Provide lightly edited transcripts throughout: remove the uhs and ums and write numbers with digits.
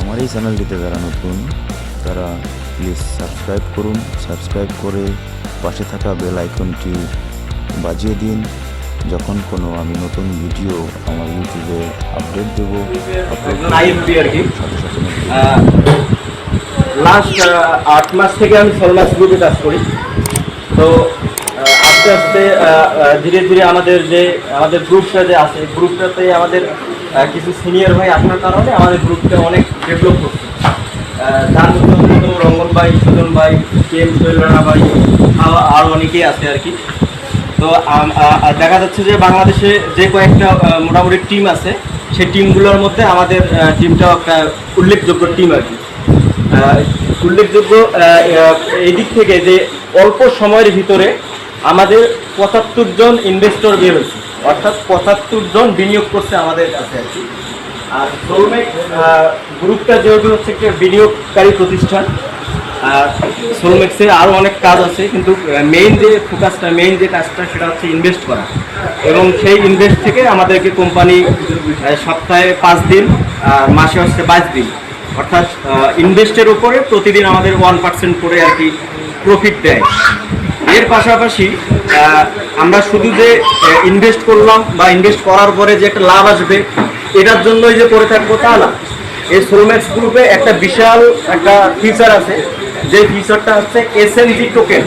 আমার এই চ্যানেলটিতে যারা নতুন তারা প্লিজ সাবস্ক্রাইব করুন, সাবস্ক্রাইব করে পাশে থাকা বেল আইকনটি বাজিয়ে দিন। যখন কোনো আমি নতুন ভিডিও আমার ইউটিউবে আপডেট দেবো লাস্ট 8 মাস থেকে আমি সলমাস গ্রুপে কাজ করি। তো আস্তে আস্তে ধীরে ধীরে আমাদের গ্রুপটা যে আছে, গ্রুপটাতে আমাদের কিছু সিনিয়র ভাই আসার কারণে আমাদের গ্রুপটা অনেক ডেভেলপ হচ্ছে। তার মধ্যে অন্যতম রঙ্গন ভাই, সুজন ভাই, কেম সোহেল রানা ভাই, আরও অনেকেই আছে আর কি। তো দেখা যাচ্ছে যে বাংলাদেশে যে কয়েকটা মোটামুটি টিম আছে, সেই টিমগুলোর মধ্যে আমাদের টিমটাও একটা উল্লেখযোগ্য টিম আর কি। উল্লেখযোগ্য এই দিক থেকে যে অল্প সময়ের ভিতরে আমাদের ৭৫ জন ইনভেস্টর বের হয়েছে, অর্থাৎ ৭৫ জন বিনিয়োগ করছে আমাদের কাছে আর কি। আর সোলমেক গ্রুপটা যেহেতু হচ্ছে একটা বিনিয়োগকারী প্রতিষ্ঠান, সোলমেক্সের আরও অনেক কাজ আছে, কিন্তু মেইন যে কাজটা সেটা হচ্ছে ইনভেস্ট করা। এবং সেই ইনভেস্ট থেকে আমাদেরকে কোম্পানি সপ্তাহে 5 দিন, মাসে হচ্ছে 22 দিন, অর্থাৎ ইনভেস্টের উপরে প্রতিদিন আমাদের 1% করে আর কি প্রফিট দেয়। এর পাশাপাশি আমরা শুধু যে ইনভেস্ট করলাম বা ইনভেস্ট করার পরে যে একটা লাভ আসবে এটার জন্যই যে করে থাকবো তা না। এই সোলমেক্স গ্রুপে একটা বিশাল একটা ফিচার আছে, যে ফিচারটা হচ্ছে এসএনজি টোকেন।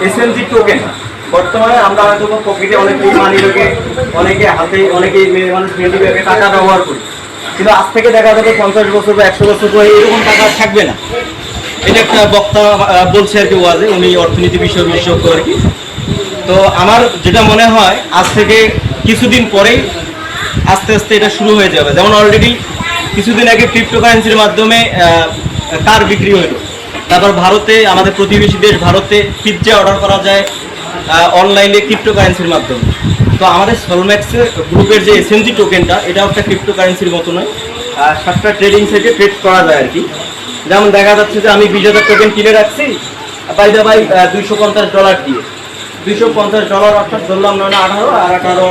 এসএনজি টোকেন বর্তমানে আমরা হয়তো পকেটে অনেকেই মানি ব্যাগে, অনেকে হাতে, অনেকেই মেয়ে মানুষ ভেন্ডি ব্যাগে টাকা ব্যবহার করি, কিন্তু আজ থেকে দেখা যাবে 50 বছর বা 100 বছর পরে এরকম টাকা থাকবে না। এটা একটা বক্তা বলছে আর কি, ওয়াজে, উনি অর্থনীতি বিষয় বিশেষজ্ঞ আর কি। তো আমার যেটা মনে হয় আজ থেকে কিছুদিন পরেই আস্তে আস্তে এটা শুরু হয়ে যাবে। যেমন অলরেডি কিছুদিন আগে ক্রিপ্টোকারেন্সির মাধ্যমে কার বিক্রি হলো। তারপর ভারতে, আমাদের প্রতিবেশী দেশ ভারতে পিৎজা অর্ডার করা যায় অনলাইনে ক্রিপ্টোকারেন্সির মাধ্যমে। তো আমাদের সোলমেক্স গ্রুপের যে এসএনজি টোকেনটা, এটাও একটা ক্রিপ্টোকারেন্সির মতো নয়, 7টা ট্রেডিং সাইটে ট্রেড করা যায় আর কি। যেমন দেখা যাচ্ছে যে আমি 20,000 টোকেন কিনে রাখছি বাই দা বাই $250 দিয়ে, $250 অর্থাৎ ধরলাম 9 18 আর 18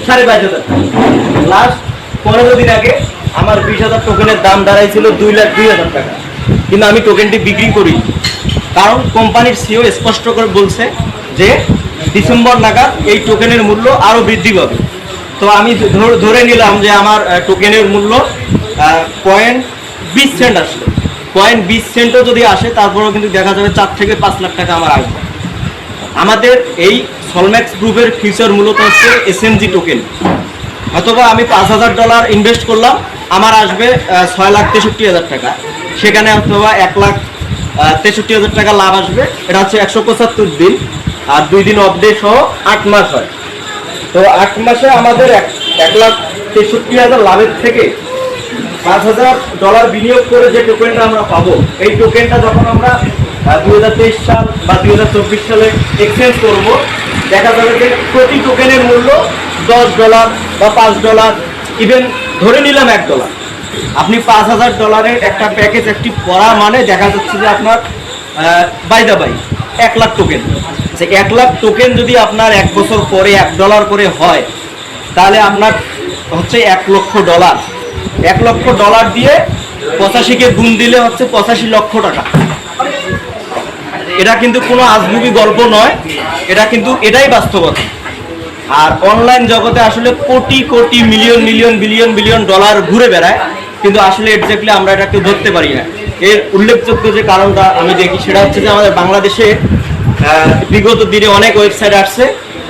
$7,500। লাস্ট 15 দিন আগে আমার 20,000 টোকেনের দাম দাঁড়াইছিল 2,02,000 টাকা, কিন্তু আমি টোকেনটি বিক্রি করি, কারণ কোম্পানির সিও স্পষ্ট করে বলছে যে ডিসেম্বর নাগাদ এই টোকেনের মূল্য আরও বৃদ্ধি পাবে। তো আমি ধরে নিলাম যে আমার টোকেনের মূল্য 0.20 সেন্ট আসলো, 0.20 সেন্টও যদি আসে তারপরেও কিন্তু দেখা যাবে 4 থেকে 5 লাখ টাকা আমার আসবে। আমাদের এই সোলমেক্স গ্রুপের ফিউচার মূলত হচ্ছে এসএনজি টোকেন। অথবা আমি $5,000 ইনভেস্ট করলাম, আমার আসবে 6,63,000 টাকা, সেখানে অথবা 1,63,000 টাকা লাভ আসবে। এটা হচ্ছে 175 দিন আর 2 দিন অফ ডে সহ 8 মাস হয়। তো 8 মাসে আমাদের 1,63,000 লাভের থেকে $5,000 বিনিয়োগ করে যে টোকেনটা আমরা পাবো, এই টোকেনটা যখন আমরা 2023 সাল বা 2024 সালে এক্সচেঞ্জ করব, দেখা যাবে যে প্রতি টোকেনের মূল্য $10 বা $5, ইভেন ধরে নিলাম $1। আপনি $5,000 একটা প্যাকেজ একটি করা মানে দেখা যাচ্ছে যে আপনার by the by 1 lakh token. যে 1 লাখ টোকেন যদি আপনার 1 বছর পরে $1 করে হয়, তাহলে আপনার হচ্ছে $1 লক্ষ। $1 লক্ষ দিয়ে 85-কে গুণ দিলে হচ্ছে 85 লক্ষ টাকা। এটা কিন্তু কোনো আজগুবি গল্প নয়, এটা কিন্তু এটাই বাস্তবতা। আর অনলাইন জগতে আসলে কোটি কোটি বিলিয়ন ডলার ঘুরে বেড়ায়, কিন্তু আসলে এক্স্যাক্টলি আমরা এটা কেউ ধরতে পারি না। এর উল্লেখযোগ্য যে কারণটা আমি দেখি সেটা হচ্ছে যে আমাদের বাংলাদেশে বিগত দিনে অনেক ওয়েবসাইট আসছে,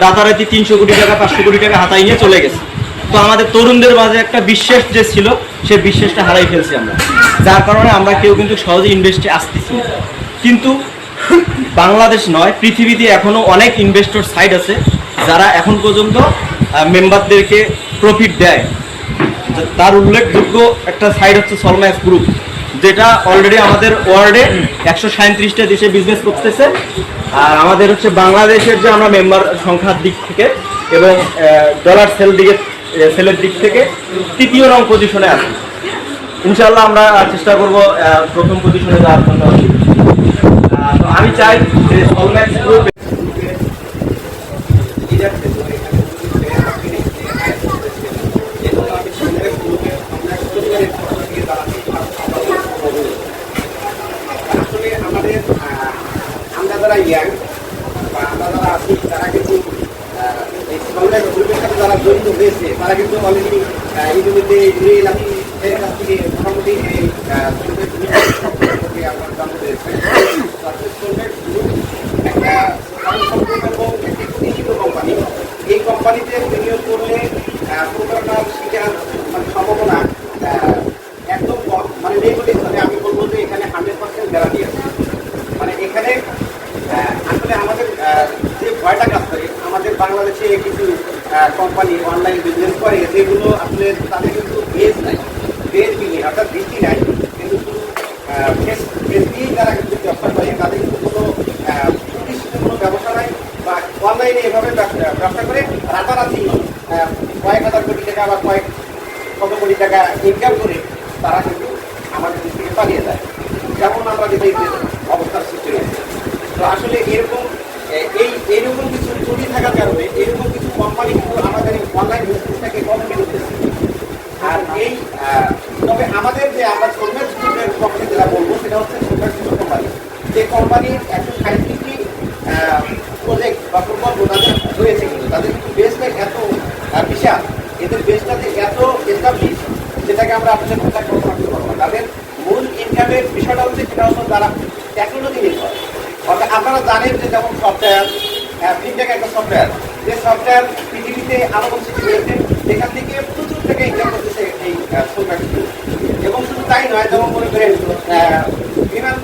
রাতারাতি 300 কোটি টাকা 500 কোটি টাকা হাতায় নিয়ে চলে গেছে। তো আমাদের তরুণদের মাঝে একটা বিশ্বাস যে ছিল, সে বিশ্বাসটা হারাই ফেলছি আমরা, যার কারণে আমরা কেউ কিন্তু সহজে ইনভেস্টে আসতেছি না। কিন্তু বাংলাদেশ নয়, পৃথিবীতে এখনও অনেক ইনভেস্টর সাইট আছে যারা এখন পর্যন্ত মেম্বারদেরকে প্রফিট দেয়। তার উল্লেখযোগ্য একটা সাইট হচ্ছে সোলমেক্স গ্রুপ, যেটা অলরেডি আমাদের ওয়ার্ল্ডে 137টা দেশে বিজনেস করতেছে। আর আমাদের হচ্ছে বাংলাদেশের যে আমরা মেম্বার সংখ্যার দিক থেকে এবং ডলার সেলের দিক থেকে 3য় নং পজিশনে আছে। ইনশাআল্লাহ আমরা চেষ্টা করব প্রথম পজিশনে যাওয়ার জন্য। তো আমি চাই যে সোলমেক্স গ্রুপ যারা ইয়াং বা আমরা যারা আছি তারা কিন্তু এই সলভেন্ট গ্রুপের সাথে যারা জড়িত হয়েছে তারা কিন্তু অলরেডি ইতিমধ্যে রিয়েল আমি এর কাছ থেকে মোটামুটি এই সলভেন্ট গ্রুপে আমার জানতে পেরেছি সলভেন্ট গ্রুপ একটা স্বয়ংসম্পূর্ণ এবং একটি প্রতিষ্ঠিত কোম্পানি। এই কোম্পানিতে বিনিয়োগ করলে প্রতারণার শিকার মানে সম্ভাবনা একদম কম, মানে নেই বলে আমি বলবো যে এখানে 100% গ্যারান্টি আছে। মানে এখানে আসলে আমাদের যে ভয়টা কাজ করে, আমাদের বাংলাদেশে কিছু কোম্পানি অনলাইন বিজনেস করে যেগুলো আসলে তাদের কিন্তু বেজ নাই, বেজ বিনিয়োগ অর্থাৎ ভিত্তি নাই, কিন্তু শুধু বেজ দিয়েই তারা কিন্তু ব্যবসা করে। তাদের কিন্তু কোনো প্রতিষ্ঠিত কোনো ব্যবসা নাই বা অনলাইনে এভাবে ব্যবসা করে রাতারাতি কয়েক হাজার কোটি টাকা বা কয়েক কত কোটি টাকা ইনকাম করে তারা কিন্তু আমাদের দেশ থেকে পালিয়ে যায়, যেমন আমরা দেখি অবস্থার সৃষ্টি হয়েছে। তো আসলে এরকম এইরকম কিছু ত্রুটি থাকার কারণে এরকম কিছু কোম্পানি কিন্তু আমাদের এই অনলাইন বিজনেসটাকে কমিয়ে করতেছে। আর এই তবে আমাদের যে আমরা সোলভেন্ট গ্রুপের পক্ষে যেটা বলবো সেটা হচ্ছে সোলভেন্ট গ্রুপ কোম্পানি, যে কোম্পানির 135টি প্রজেক্ট বা প্রকল্প তাদের রয়েছে, কিন্তু তাদের কিন্তু বেসটা এত বিশাল, এদের বেসটাতে এত এস্টাবলিশ যেটাকে আমরা আপনাদের কথা কল্পনা করতে পারবো না। তাদের মূল ইনকামের বিষয়টা হচ্ছে সেটা হচ্ছে তারা টেকনোলজি নির্ভর। অর্থাৎ আপনারা জানেন যে যেমন সফটওয়্যার, ফিনটেক একটা সফটওয়্যার, যে সফটওয়্যার পৃথিবীতে আলোড়ন সৃষ্টি হয়েছে, সেখান থেকে প্রচুর টাকা ইনকাম করতেছে এই সফটওয়্যার। এবং শুধু তাই নয়, যেমন মনে করেন বিমান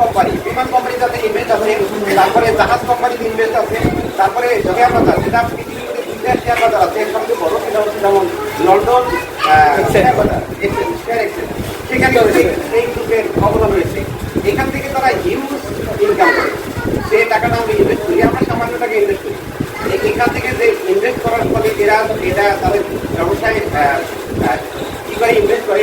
কোম্পানি যাতে ইনভেস্ট আছে, তারপরে জাহাজ কোম্পানিতে ইনভেস্ট আছে, তারপরে শেয়ার বাজার, যেটা পৃথিবীতে দুইটা শেয়ার বাজার আছে, এর সঙ্গে বড় সেটা হচ্ছে যেমন লন্ডন শেয়ার বাজার, শেয়ার এক্সচেঞ্জ, সেখানে এই গ্রুপের অবদান রয়েছে। এখান থেকে তারা হিউজ ইনকাম করে। সে টাকাটা আমরা ইনভেস্ট করি, আমরা সামান্য টাকা ইনভেস্ট করি। এখান থেকে যে ইনভেস্ট করার ফলে এটা তাদের ব্যবসায় কী করে ইনভেস্ট করে,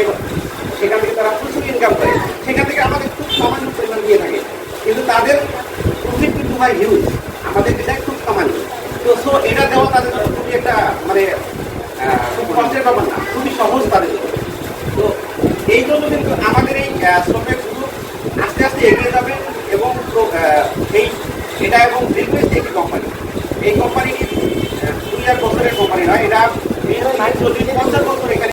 সেখান থেকে তারা প্রচুর ইনকাম করে, সেখান থেকে আমাদের খুব সামান্য পরিমাণ দিয়ে থাকে, কিন্তু তাদের প্রফিট কিন্তু হয় হিউজ, আমাদের এটা খুব সামান্য। তো সো এটা দেওয়া তাদের জন্য খুবই একটা মানে খুব কষ্টের ব্যাপার না, খুবই সহজ তাদের জন্য। তো এই জন্য কিন্তু আমাদের এই শ্রমের গ্রুপ আস্তে আস্তে এগিয়ে যাবে এবং এটা এবং দীর্ঘস্থায়ী একটি কোম্পানি। এই কোম্পানি 2 বছরের কোম্পানি নয়, এটা 50 বছর এখানে